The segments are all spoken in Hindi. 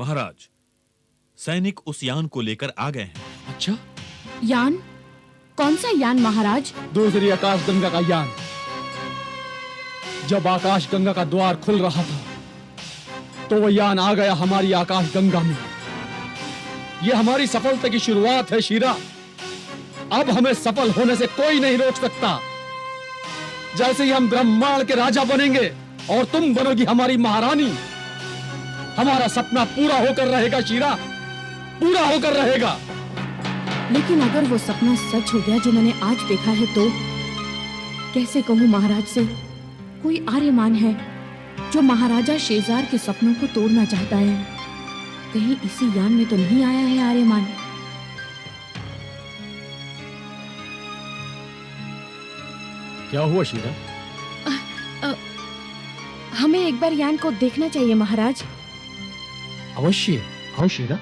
महाराज, सैनिक उस यान को लेकर आ गए हैं। अच्छा, यान? कौन सा यान महाराज? दूसरी आकाश गंगा का यान। जब आकाश गंगा का द्वार खुल रहा था तो वह यान आ गया हमारी आकाश गंगा में। यह हमारी सफलता की शुरुआत है शीरा। अब हमें सफल होने से कोई नहीं रोक सकता। जैसे ही हम ब्रह्मांड के राजा बनेंगे और तुम बनोगी हमारी महारानी, हमारा सपना पूरा होकर रहेगा शीरा, पूरा होकर रहेगा। लेकिन अगर वो सपना सच हो गया जो मैंने आज देखा है तो कैसे कहूं महाराज से? कोई आर्यमान है जो महाराजा शेजार के सपनों को तोड़ना चाहता है। कहीं इसी यान में तो नहीं आया है आर्यमान? क्या हुआ शीरा? हमें एक बार यान को देखना चाहिए महाराज। अवश्य, आओ शीरा।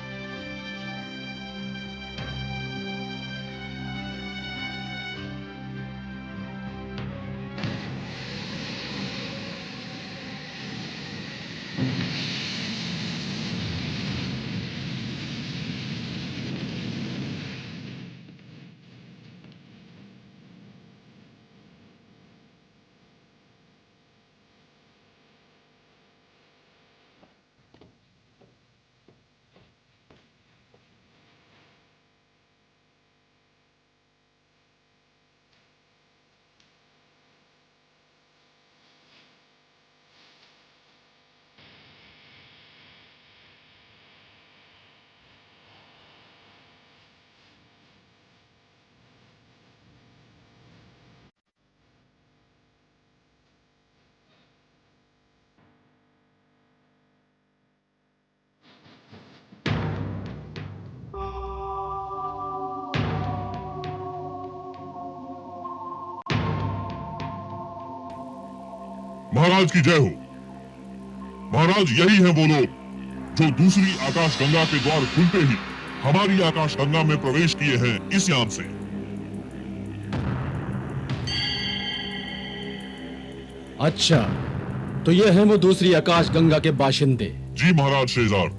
महाराज की जय हो। महाराज, यही हैं वो लोग जो दूसरी आकाश गंगा के द्वार खुलते ही हमारी आकाश गंगा में प्रवेश किए हैं इस यान से। अच्छा, तो ये हैं वो दूसरी आकाश गंगा के बाशिंदे। जी महाराज शेजार।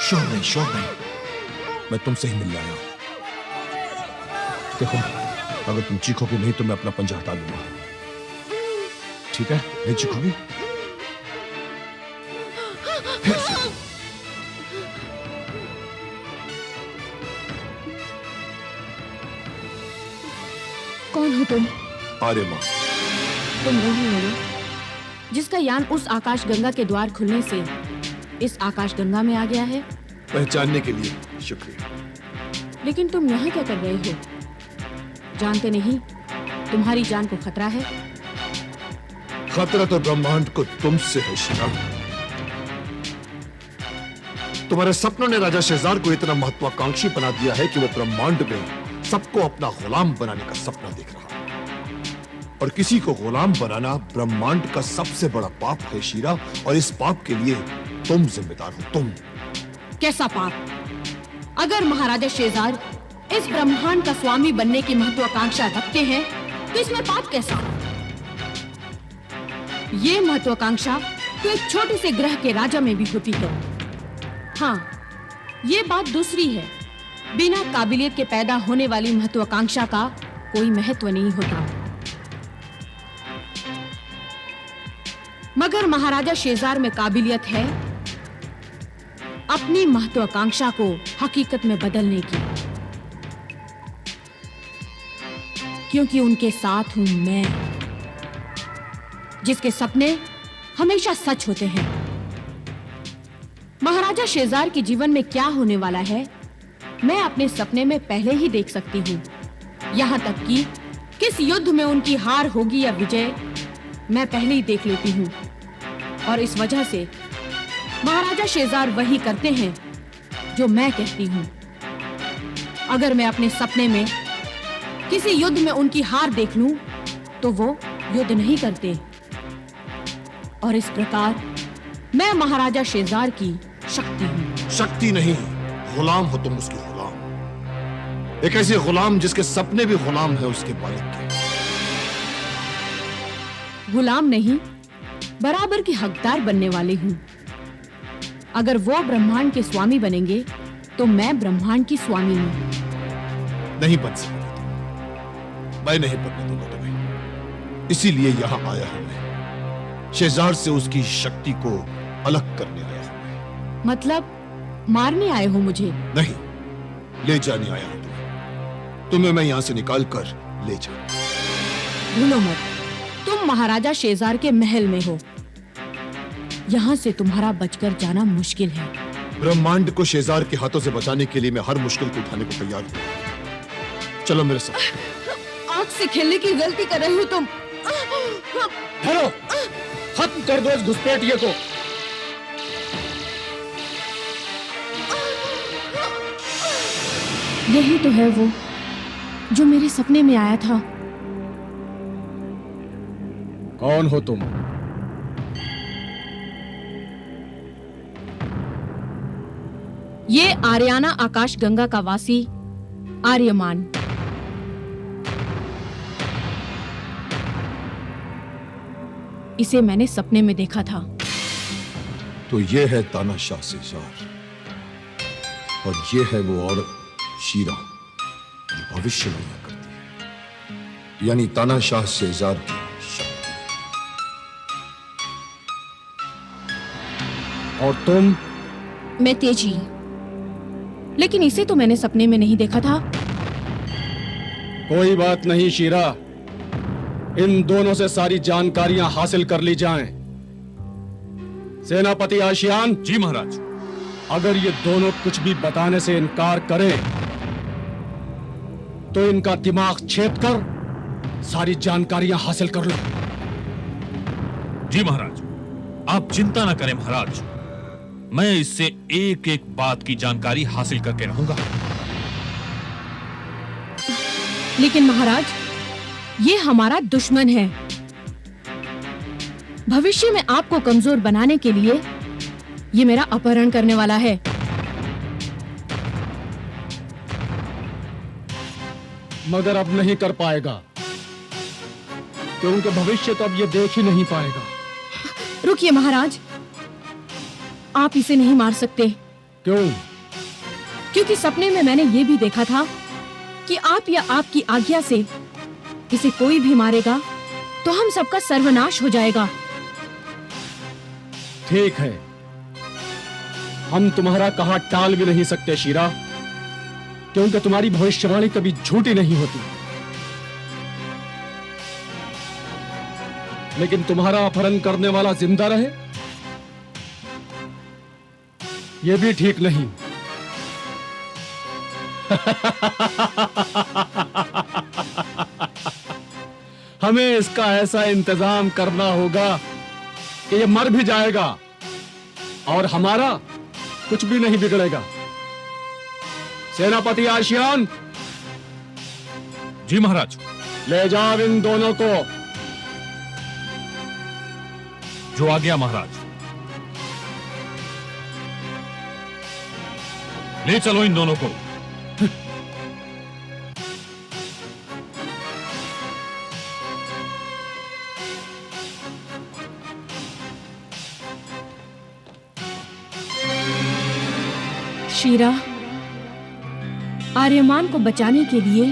शोर नहीं, शोर नहीं, मैं तुमसे ही मिलने आया हूं। देखो, अगर तुम चीखोगे नहीं तो मैं अपना पंजा हटा लूंगा। ठीक है? नहीं चीखोगी? फिर से। कौन हो तुम? आर्यमा। तुम वही हो ना जिसका यान उस आकाश गंगा के द्वार खुलने से इस आकाश गंगा में आ गया है? पहचानने के लिए शुक्रिया। लेकिन तुम यहाँ क्या कर रहे हो? जानते नहीं तुम्हारी जान को खतरा है? खतरा तो ब्रह्मांड को तुमसे है शीरा। तुम्हारे सपनों ने राजा शेजार को इतना महत्वाकांक्षी बना दिया है कि वो ब्रह्मांड में सबको अपना गुलाम बनाने का सपना देख रहा है। और किसी को गुलाम बनाना ब्रह्मांड का सबसे बड़ा पाप है शीरा, और इस पाप के लिए तुम जिम्मेदार हो। तुम। कैसा पाप? अगर महाराजा शेजार इस ब्रह्मांड का स्वामी बनने की महत्वाकांक्षा रखते हैं तो इसमें पाप कैसा? ये महत्वाकांक्षा तो एक छोटे से ग्रह के राजा में भी होती है। हाँ, ये बात दूसरी है, बिना काबिलियत के पैदा होने वाली महत्वाकांक्षा का कोई महत्व नहीं होता। मगर महाराजा शेजार में काबिलियत है अपनी महत्वाकांक्षा को हकीकत में बदलने की, क्योंकि उनके साथ हूं मैं, जिसके सपने हमेशा सच होते हैं। महाराजा शेजार के जीवन में क्या होने वाला है मैं अपने सपने में पहले ही देख सकती हूँ। यहाँ तक कि किस युद्ध में उनकी हार होगी या विजय मैं पहले ही देख लेती हूँ। और इस वजह से महाराजा शेजार वही करते हैं जो मैं कहती हूँ। अगर मैं अपने सपने में किसी युद्ध में उनकी हार देख लूं तो वो युद्ध नहीं करते, और इस प्रकार मैं महाराजा शेजार की शक्ति हूँ। शक्ति नहीं, गुलाम हो तुम, उसके गुलाम। एक ऐसे गुलाम जिसके सपने भी गुलाम है उसके मालिक के। गुलाम नहीं, बराबर की हकदार बनने वाली हूँ। अगर वो ब्रह्मांड के स्वामी बनेंगे तो मैं ब्रह्मांड की स्वामी हूँ। नहीं बन सकते तुम। मैं नहीं बनने दूंगा तुम्हें। इसीलिए यहां आया हूं मैं। शेजार से उसकी शक्ति को अलग करने आया हूं मैं। मतलब मारने आए हो मुझे? नहीं, ले जाने आया हूं तुम्हें मैं यहां से निकाल कर ले जाऊं। भूलो मत, तुम महाराजा शेजार के महल में हो। यहाँ से तुम्हारा बचकर जाना मुश्किल है। ब्रह्मांड को शेजार के हाथों से बचाने के लिए मैं हर मुश्किल को उठाने को तैयार हूं। चलो मेरे साथ। आग से खेलने की गलती कर रहे हो तुम। ठहरो, खत्म कर दो इस घुसपैठिए को। यही तो है वो जो मेरे सपने में आया था। कौन हो तुम? ये आर्याना आकाश गंगा का वासी आर्यमान। इसे मैंने सपने में देखा था। तो ये है तानाशाह शेजार और ये है वो औरत शीरा जो भविष्यवाणी करती है, यानी तानाशाह शेजार की शक्ति। और तुम? मैं तेजी, लेकिन इसे तो मैंने सपने में नहीं देखा था। कोई बात नहीं शीरा, इन दोनों से सारी जानकारियां हासिल कर ली जाएं। सेनापति आशियान। जी महाराज। अगर ये दोनों कुछ भी बताने से इनकार करें तो इनका दिमाग छेद कर सारी जानकारियां हासिल कर लो। जी महाराज, आप चिंता न करें महाराज, मैं इससे एक एक बात की जानकारी हासिल करके रहूंगा। लेकिन महाराज, ये हमारा दुश्मन है। भविष्य में आपको कमजोर बनाने के लिए ये मेरा अपहरण करने वाला है। मगर अब नहीं कर पाएगा, क्योंकि भविष्य तो अब ये देख ही नहीं पाएगा। रुकिए महाराज, आप इसे नहीं मार सकते। क्यों? क्योंकि सपने में मैंने ये भी देखा था कि आप या आपकी आज्ञा से इसे कोई भी मारेगा तो हम सबका सर्वनाश हो जाएगा। ठीक है, हम तुम्हारा कहा टाल भी नहीं सकते शीरा, क्योंकि तुम्हारी भविष्यवाणी कभी झूठी नहीं होती। लेकिन तुम्हारा अपहरण करने वाला जिंदा रहे, यह भी ठीक नहीं। हमें इसका ऐसा इंतजाम करना होगा कि ये मर भी जाएगा और हमारा कुछ भी नहीं बिगड़ेगा। सेनापति आशियान। जी महाराज। ले जाओ इन दोनों को। जो आ गया महाराज। ले चलो इन दोनों को। शीरा, आर्यमान को बचाने के लिए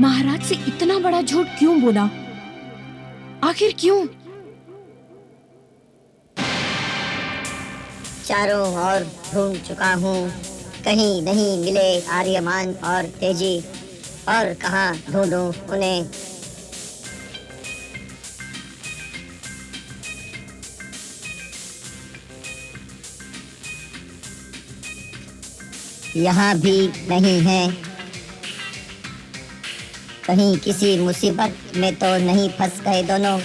महाराज से इतना बड़ा झूठ क्यों बोला? आखिर क्यों? चारों ओर ढूंढ चुका हूँ, कहीं नहीं मिले आर्यमान और तेजी, और कहाँ ढूंढूं उन्हें। यहाँ भी नहीं है। कहीं किसी मुसीबत में तो नहीं फंस गए दोनों।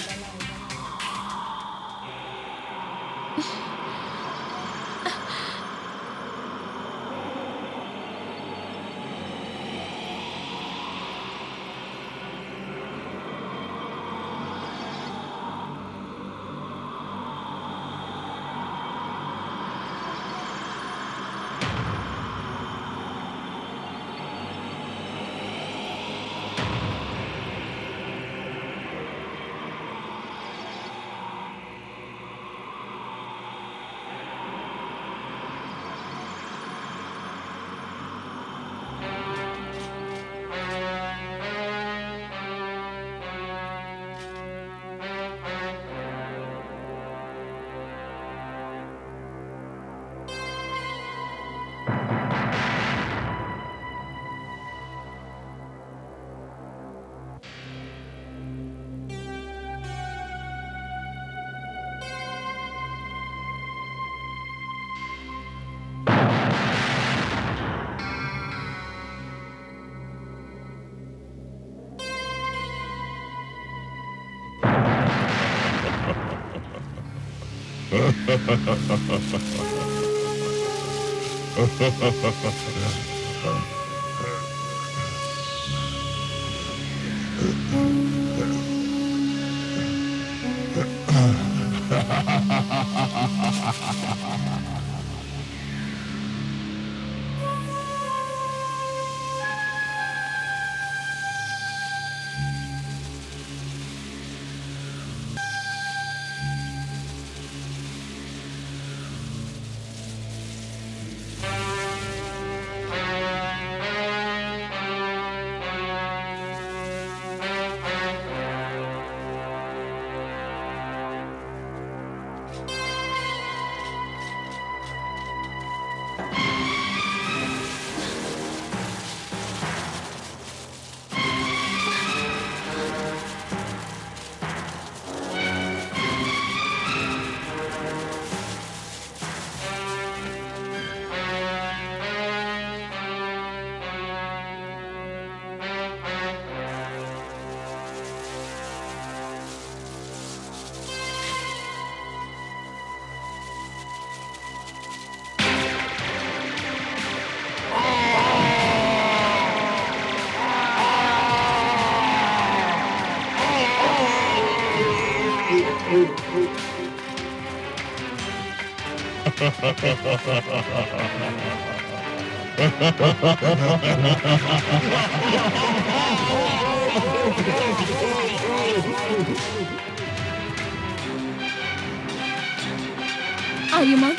आर्यमान,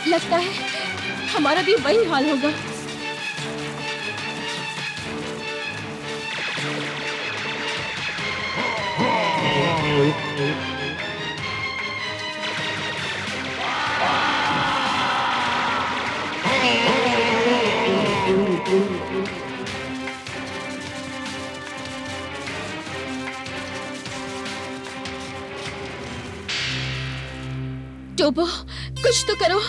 लगता है हमारा भी वही हाल होगा। टोबो, कुछ तो करो।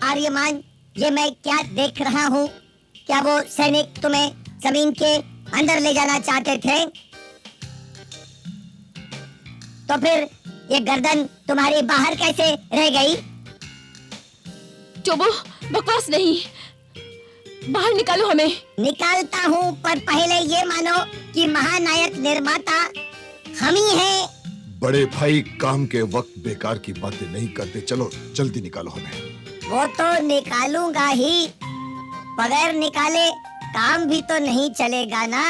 आर्यमान, ये मैं क्या देख रहा हूँ? क्या वो सैनिक तुम्हें जमीन के अंदर ले जाना चाहते थे? तो फिर ये गर्दन तुम्हारी बाहर कैसे रह गई? टोबो, बकवास नहीं, बाहर निकालो हमें। निकालता हूँ, पर पहले ये मानो कि महानायक निर्माता हम ही हैं। बड़े भाई काम के वक्त बेकार की बातें नहीं करते, चलो जल्दी निकालो हमें। वो तो निकालूंगा ही, बगैर निकाले काम भी तो नहीं चलेगा ना।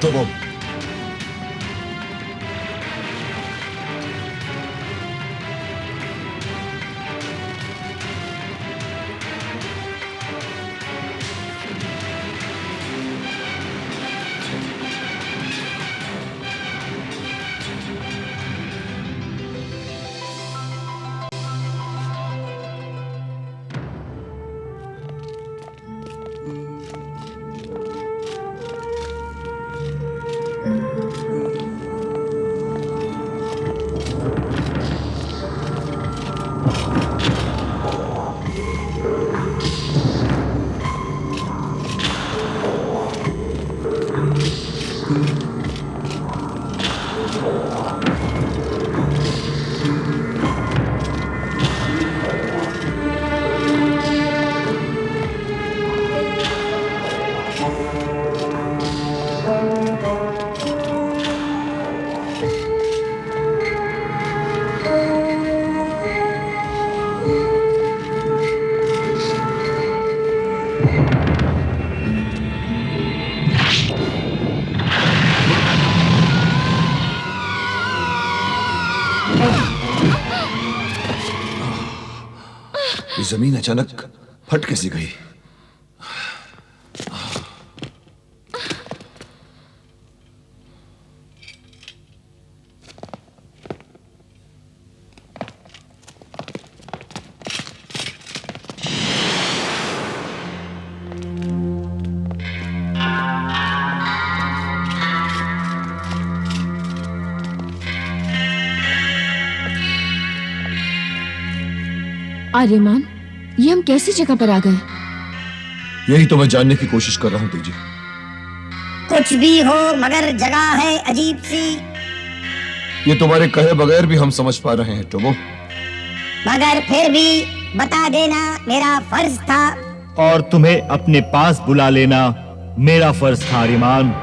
तो वो ये जमीन अचानक फट कैसी गई? आर्यमान, ये हम कैसी जगह पर आ गए? यही तो मैं जानने की कोशिश कर रहा हूं तेजी। कुछ भी हो मगर जगह है अजीब सी। ये तुम्हारे कहे बगैर भी हम समझ पा रहे हैं टोमो। मगर फिर भी बता देना मेरा फर्ज था। और तुम्हें अपने पास बुला लेना मेरा फर्ज था आर्यमान।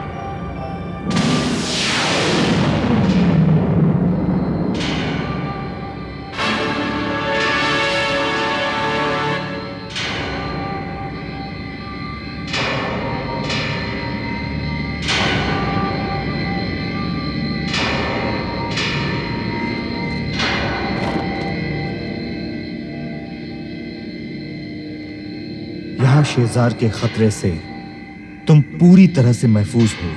यहां शेजार के खतरे से तुम पूरी तरह से महफूज हो,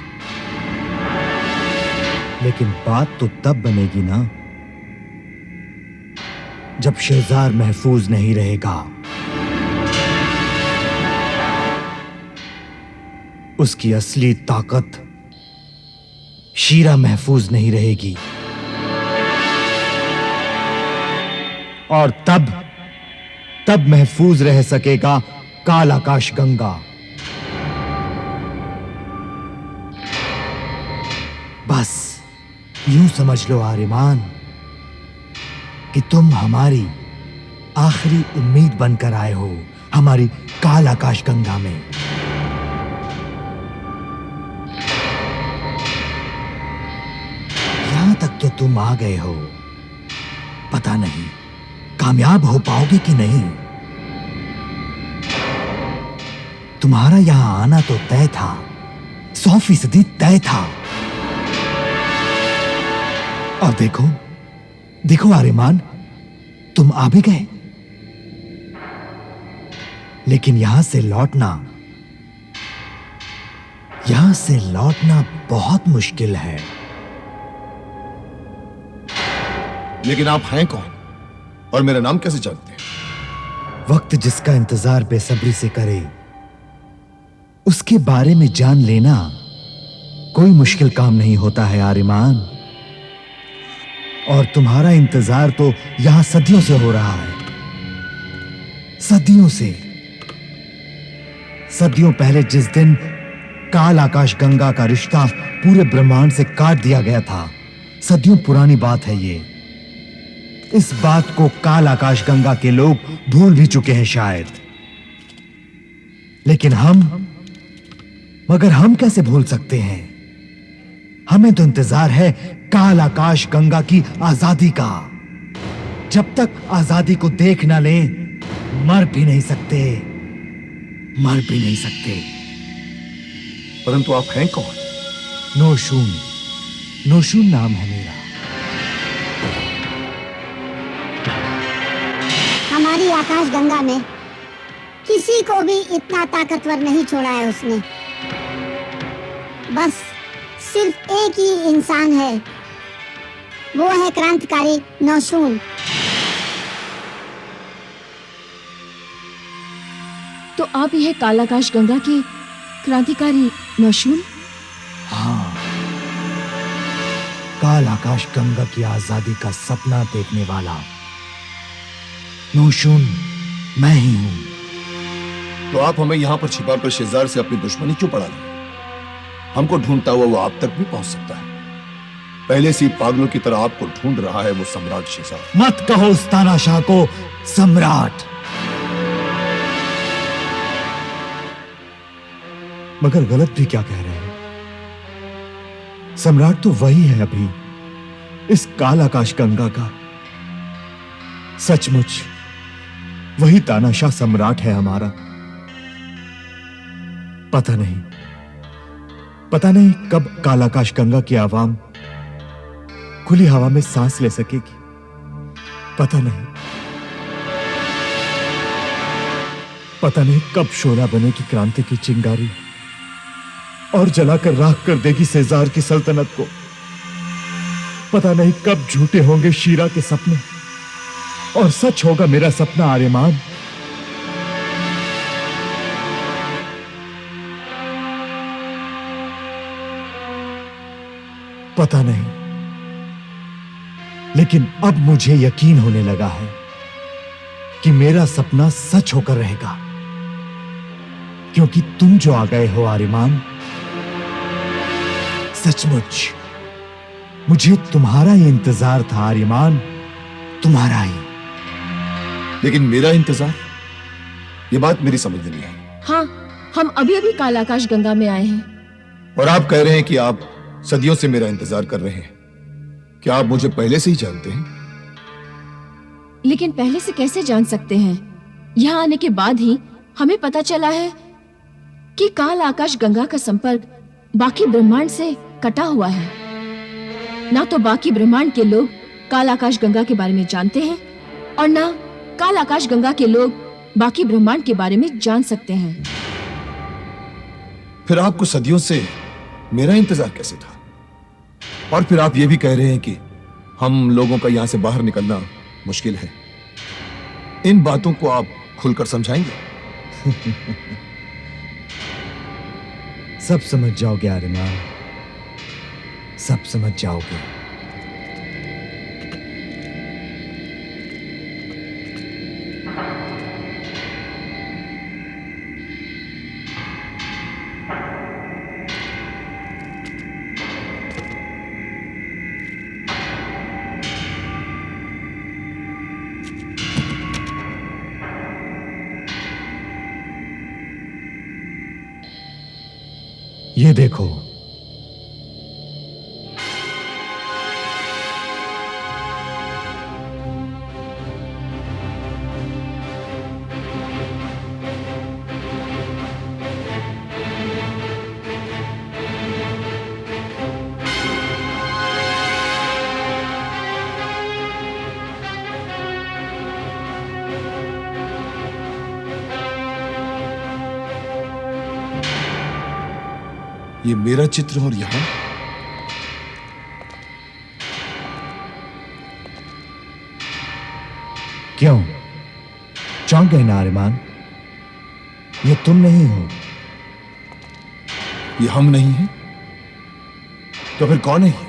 लेकिन बात तो तब बनेगी ना जब शेजार महफूज नहीं रहेगा। उसकी असली ताकत शीरा महफूज नहीं रहेगी, और तब महफूज रह सकेगा काल आकाश गंगा। बस यूं समझ लो आर्यमान कि तुम हमारी आखिरी उम्मीद बनकर आए हो हमारी काल आकाश गंगा में। यहां तक तो तुम आ गए हो, पता नहीं कामयाब हो पाओगे कि नहीं। तुम्हारा यहां आना तो तय था, 100% तय था। और देखो आर्यमान, तुम आ भी गए, लेकिन यहां से लौटना बहुत मुश्किल है। लेकिन आप हैं कौन और मेरा नाम कैसे जानते हैं? वक्त जिसका इंतजार बेसब्री से करे, उसके बारे में जान लेना कोई मुश्किल काम नहीं होता है आर्यमान। और तुम्हारा इंतजार तो यहां सदियों से हो रहा है, सदियों से। सदियों पहले जिस दिन काल आकाश गंगा का रिश्ता पूरे ब्रह्मांड से काट दिया गया था, सदियों पुरानी बात है ये। इस बात को काल आकाश गंगा के लोग भूल भी चुके हैं शायद, लेकिन मगर हम कैसे भूल सकते हैं? हमें तो इंतजार है काल आकाश गंगा की आजादी का। जब तक आजादी को देख ना ले, मर भी नहीं सकते। परंतु आप हैं कौन? नोशून नाम है मेरा। हमारी आकाश गंगा में किसी को भी इतना ताकतवर नहीं छोड़ा है उसने। बस सिर्फ एक ही इंसान है, वो है क्रांतिकारी नौशून। तो आप यह काल आकाश गंगा के क्रांतिकारी नौशून? हाँ, काल आकाश गंगा की आजादी का सपना देखने वाला नौशून मैं ही हूं। तो आप हमें यहां पर छिपाकर शेजार से अपनी दुश्मनी क्यों बढ़ा रहे हैं? हमको ढूंढता हुआ वो आप तक भी पहुंच सकता है। पहले से ही पागलों की तरह आपको ढूंढ रहा है वो सम्राट शेजार। मत कहो उस तानाशाह को सम्राट। मगर गलत भी क्या कह रहे हैं? सम्राट तो वही है अभी इस काल आकाश गंगा का। सचमुच वही तानाशाह सम्राट है हमारा। पता नहीं कब काल आकाश गंगा की आवाम खुली हवा में सांस ले सकेगी। पता नहीं। पता नहीं कब शोला बनेगी क्रांति की चिंगारी और जलाकर राख कर देगी सेजार की सल्तनत को। पता नहीं कब झूठे होंगे शीरा के सपने और सच होगा मेरा सपना आर्यमान। पता नहीं, लेकिन अब मुझे यकीन होने लगा है कि मेरा सपना सच होकर रहेगा, क्योंकि तुम जो आ गए हो आर्यमान, सचमुच मुझे तुम्हारा ही इंतजार था आर्यमान, तुम्हारा ही। लेकिन मेरा इंतजार, ये बात मेरी समझ नहीं आई। हाँ, हम अभी अभी काल आकाश गंगा में आए हैं। और आप कह रहे हैं कि आप सदियों से मेरा इंतजार कर रहे हैं। क्या आप मुझे पहले से ही जानते हैं? लेकिन पहले से कैसे जान सकते हैं? यहाँ आने के बाद ही हमें पता चला है कि काल आकाश गंगा का संपर्क बाकी ब्रह्मांड से कटा हुआ है। ना तो बाकी ब्रह्मांड के लोग काल आकाश गंगा के बारे में जानते हैं और ना काल आकाश गंगा के लोग बाकी ब्रह्मांड के बारे में जान सकते हैं। फिर आपको सदियों से मेरा इंतजार कैसे था? और फिर आप ये भी कह रहे हैं कि हम लोगों का यहां से बाहर निकलना मुश्किल है। इन बातों को आप खुलकर समझाएंगे? सब समझ जाओगे आर्यमान, सब समझ जाओगे। ये देखो, ये मेरा चित्र और यहां क्यों चौंक गए ना आर्यमान? ये तुम नहीं हो। ये हम नहीं हैं? तो फिर कौन है ये?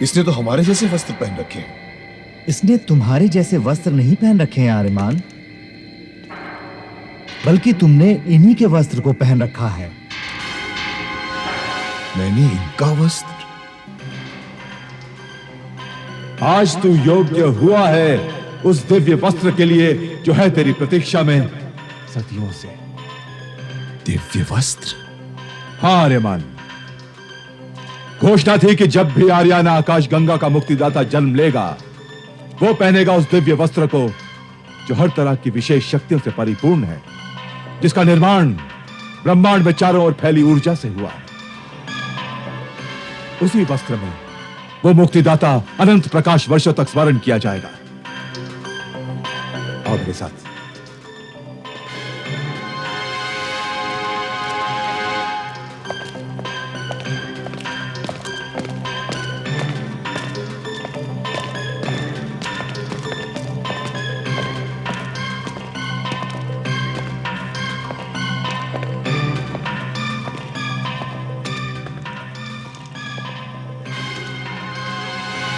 इसने तो हमारे जैसे वस्त्र पहन रखे हैं। इसने तुम्हारे जैसे वस्त्र नहीं पहन रखे हैं आर्यमान, बल्कि तुमने इन्हीं के वस्त्र को पहन रखा है। मैंने इनका वस्त्र? आज तू योग्य हुआ है उस दिव्य वस्त्र के लिए जो है तेरी प्रतीक्षा में सदियों से। दिव्य वस्त्र? हाँ आर्यमान, घोषणा थी कि जब भी आर्याना आकाश गंगा का मुक्तिदाता जन्म लेगा, वो पहनेगा उस दिव्य वस्त्र को जो हर तरह की विशेष शक्तियों से परिपूर्ण है, जिसका निर्माण ब्रह्मांड में चारों ओर फैली ऊर्जा से हुआ है। उसी वस्त्र में वो मुक्तिदाता अनंत प्रकाश वर्षों तक स्मरण किया जाएगा। आओ मेरे साथ।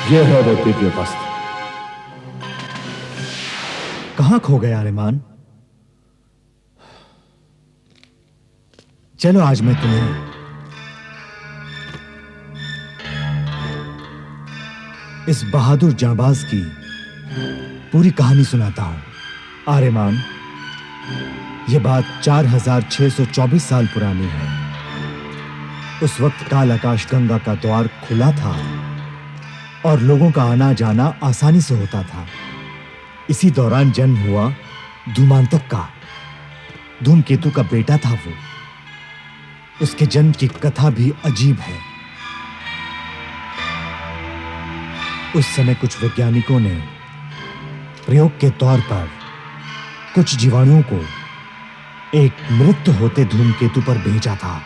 ये है वो दिव्य वस्त्र। कहां खो गए आर्यमान? चलो आज मैं तुम्हें इस बहादुर जांबाज की पूरी कहानी सुनाता हूं। आर्यमान, यह बात 4624 साल पुरानी है। उस वक्त काल आकाश गंगा का द्वार खुला था और लोगों का आना जाना आसानी से होता था। इसी दौरान जन्म हुआ धूमांतक का। धूमकेतु का बेटा था वो। उसके जन्म की कथा भी अजीब है। उस समय कुछ वैज्ञानिकों ने प्रयोग के तौर पर कुछ जीवाणुओं को एक मृत होते धूमकेतु पर भेजा था।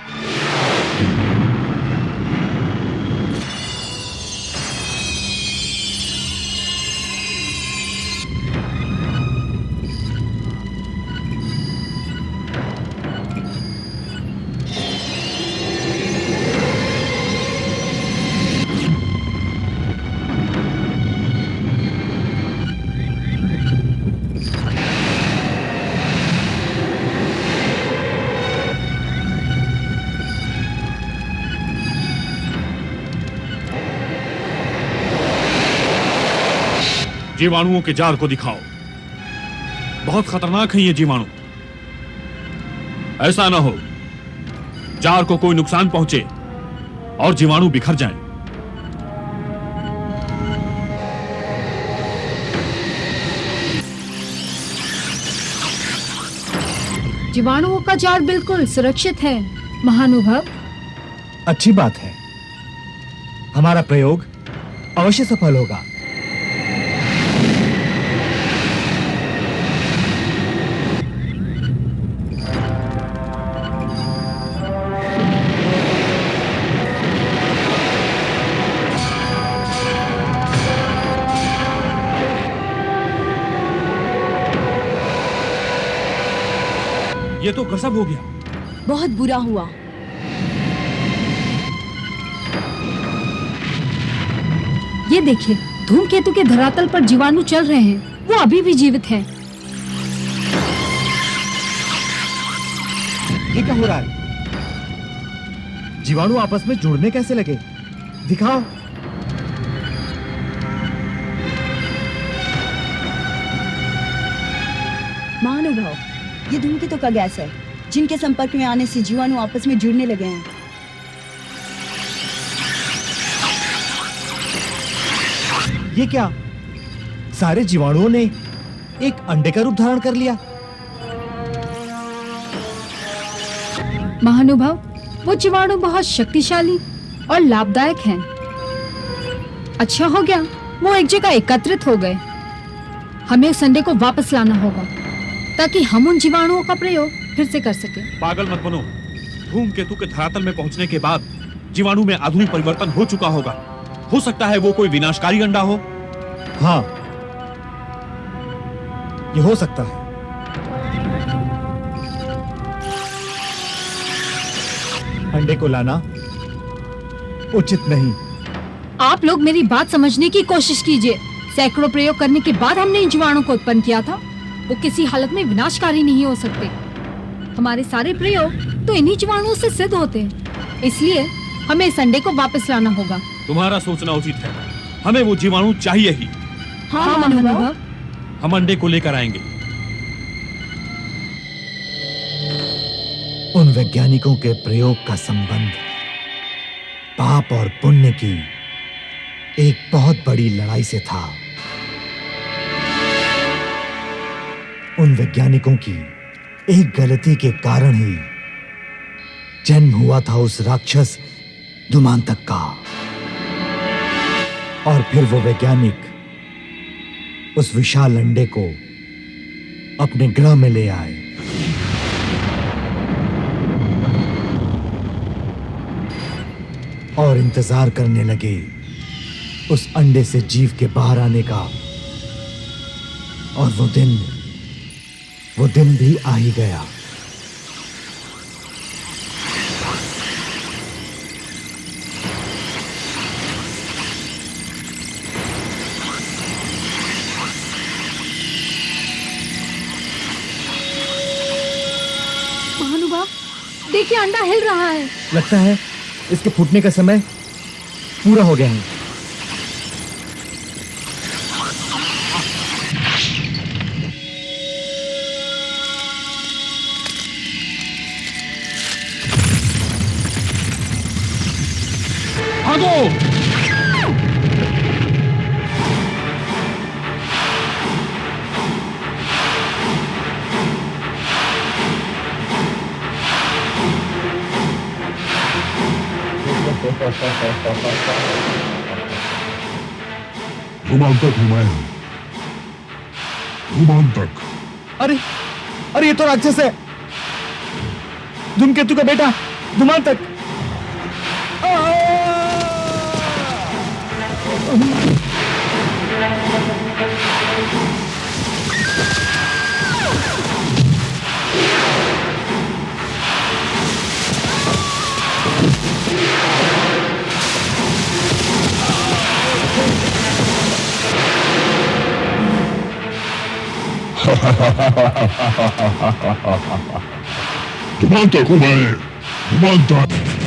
जीवाणुओं के जाल को दिखाओ। बहुत खतरनाक है ये जीवाणु। ऐसा ना हो जार को कोई नुकसान पहुंचे और जीवाणु बिखर जाएं। जीवाणुओं का जाल बिल्कुल सुरक्षित है महानुभाव। अच्छी बात है, हमारा प्रयोग अवश्य सफल होगा। ये तो गजब हो गया। बहुत बुरा हुआ। ये देखिए, धूमकेतु के धरातल पर जीवाणु चल रहे हैं। वो अभी भी जीवित हैं। ये क्या हो रहा है? जीवाणु आपस में जुड़ने कैसे लगे? दिखाओ। महानुभाव, ये धूमकेतु का गैस है, जिनके संपर्क में आने से जीवाणु आपस में जुड़ने लगे हैं। ये क्या? सारे जीवाणुओं ने एक अंडे का रूप धारण कर लिया। महानुभाव, वो जीवाणु बहुत शक्तिशाली और लाभदायक हैं। अच्छा हो गया वो एक जगह एकत्रित हो गए। हमें उस अंडे को वापस लाना होगा ताकि हम उन जीवाणुओं का प्रयोग फिर से कर सके। पागल मत बनो। धूमकेतु के धरातल में पहुंचने के बाद जीवाणु में आधुनिक परिवर्तन हो चुका होगा। हो सकता है वो कोई विनाशकारी अंडा हो। हाँ, ये हो सकता है। अंडे को लाना उचित नहीं। आप लोग मेरी बात समझने की कोशिश कीजिए। सैकड़ों प्रयोग करने के बाद हमने इन जीवाणुओं को उत्पन्न किया था। वो किसी हालत में विनाशकारी नहीं हो सकते। हमारे सारे प्रयोग तो इन्हीं जीवाणुओं से सिद्ध होते हैं। इसलिए हमें इस अंडे को वापस लाना होगा। तुम्हारा सोचना उचित है। हमें वो जीवाणु चाहिए ही। हाँ महानुभाव। हम अंडे को लेकर आएंगे। उन वैज्ञानिकों के प्रयोग का संबंध पाप और पुण्य की एक बहुत बड़ी लड़ाई से था। उन वैज्ञानिकों की एक गलती के कारण ही जन्म हुआ था उस राक्षस धूमांतक का। और फिर वो वैज्ञानिक उस विशाल अंडे को अपने ग्रह में ले आए। और इंतजार करने लगे उस अंडे से जीव के बाहर आने का। और वो दिन भी आ ही गया। महानुभाव, देखिए अंडा हिल रहा है। लगता है इसके फूटने का समय पूरा हो गया है। भागो! धूमांतक हूं मैं। धूमांतक। अरे अरे, ये तो राक्षस है। धूमकेतु का बेटा धुमांतक। धुमांतक हूँ मैं, धुमांतक।